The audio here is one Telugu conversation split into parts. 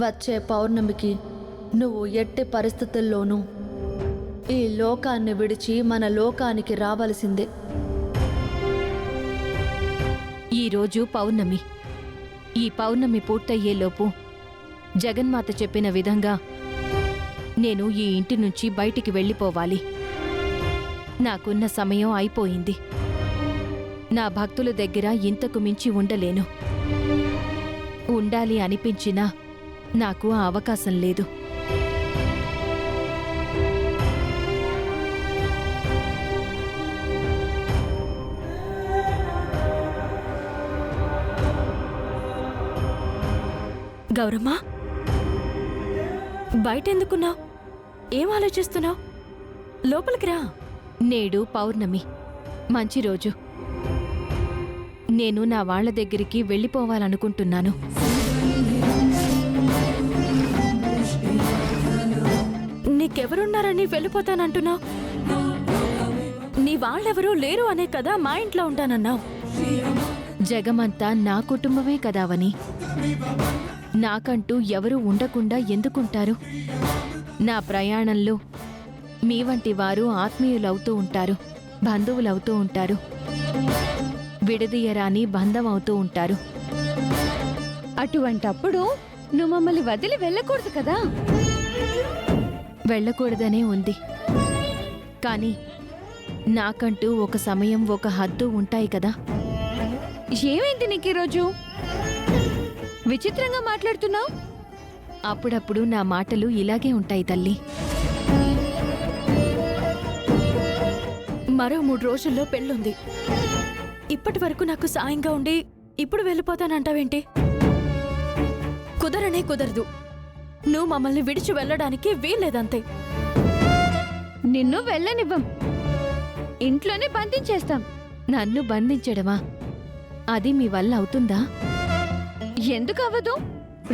వచ్చే పౌర్ణమికి నువ్వు ఎట్టి పరిస్థితుల్లోనూ ఈ లోకాన్ని విడిచి మన లోకానికి రావలసిందే. ఈరోజు పౌర్ణమి. ఈ పౌర్ణమి పూర్తయ్యేలోపు జగన్మాత చెప్పిన విధంగా నేను ఈ ఇంటి నుంచి బయటికి వెళ్ళిపోవాలి. నాకున్న సమయం అయిపోయింది. నా భక్తుల దగ్గర ఇంతకు మించి ఉండలేను. ఉండాలి అనిపించినా నాకు ఆ అవకాశం లేదు. గౌరమ్మా, బయటెందుకున్నావు? ఏం ఆలోచిస్తున్నావు? లోపలికి రా. నేడు పౌర్ణమి, మంచి రోజు. నేను నా వాళ్ల దగ్గరికి వెళ్ళిపోవాలనుకుంటున్నాను. నీకెవరున్నారని వెళ్ళిపోతానంటున్నావు? నీ వాళ్ళెవరూ లేరు అనే కదా మా ఇంట్లో ఉంటానన్నావు. జగమంతా నా కుటుంబమే కదావని. నాకంటూ ఎవరూ ఉండకుండా ఎందుకుంటారు? నా ప్రయాణంలో మీ వంటి వారు ఆత్మీయులవుతూ ఉంటారు, బంధువులవుతూ ఉంటారు, విడదీయరాని బంధం అవుతూ ఉంటారు. అటువంటప్పుడు నువ్వు మమ్మల్ని వదిలి వెళ్ళకూడదు కదా. వెళ్ళకూడదనే ఉంది, కానీ నాకంటూ ఒక సమయం, ఒక హద్దు ఉంటాయి కదా. ఏమైంది నీకు ఈరోజు? విచిత్రంగా మాట్లాడుతున్నావు. అప్పుడప్పుడు నా మాటలు ఇలాగే ఉంటాయి తల్లి. మరో 3 రోజుల్లో పెళ్ళుంది. ఇప్పటి వరకు నాకు సాయంగా ఉండి ఇప్పుడు వెళ్ళిపోతానంటావేంటి? కుదరనే కుదరదు. నువ్వు మమ్మల్ని విడిచి వెళ్ళడానికి వీల్లేదంతే. నిన్ను వెళ్ళనివ్వం, ఇంట్లోనే బంధించేస్తాం. నన్ను బంధించడమా? అది మీ వల్ల అవుతుందా? ఎందుకు అవ్వదు?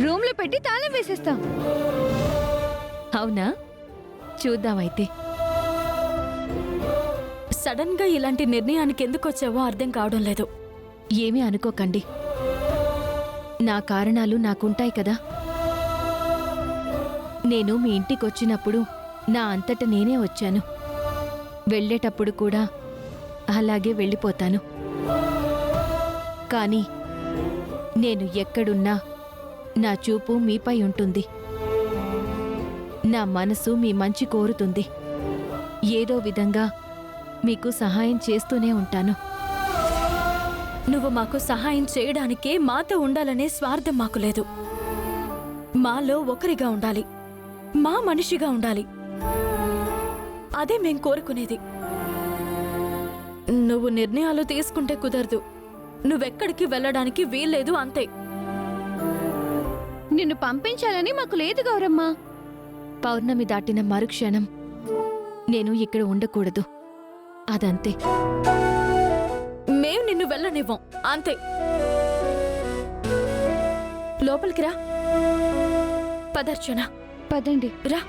రూమ్లో పెట్టి తాళం వేసేస్తాం. అవునా? చూద్దామైతే. సడన్ గా ఇలాంటి నిర్ణయానికి ఎందుకు వచ్చావో అర్థం కావడం లేదు. ఏమీ అనుకోకండి, నా కారణాలు నాకుంటాయి కదా. నేను మీ ఇంటికొచ్చినప్పుడు నా అంతట నేనే వచ్చాను. వెళ్ళేటప్పుడు కూడా అలాగే వెళ్ళిపోతాను. కానీ నేను ఎక్కడున్నా నా చూపు మీపై ఉంటుంది. నా మనసు మీ మంచి కోరుతుంది. ఏదో విధంగా మీకు సహాయం చేస్తూనే ఉంటాను. నువ్వు మాకు సహాయం చేయడానికే మాతో ఉండాలనే స్వార్థం మాకు లేదు. మాలో ఒకరిగా ఉండాలి, మా మనిషిగా ఉండాలి. అదే మేం కోరుకునేది. నువ్వు నిర్ణయాలు తీసుకుంటే కుదరదు. నువ్వెక్కడికి వెళ్ళడానికి వీల్లేదు, అంతే. నిన్ను పంపించాలని మాకు లేదు గౌరమ్మ. పౌర్ణమి దాటిన మరుక్షణం నేను ఇక్కడ ఉండకూడదు, అదంతే. మేం నిన్ను వెళ్ళనివ్వం, అంతే. లోపలికి రా. పదర్చన, పదండి. రా.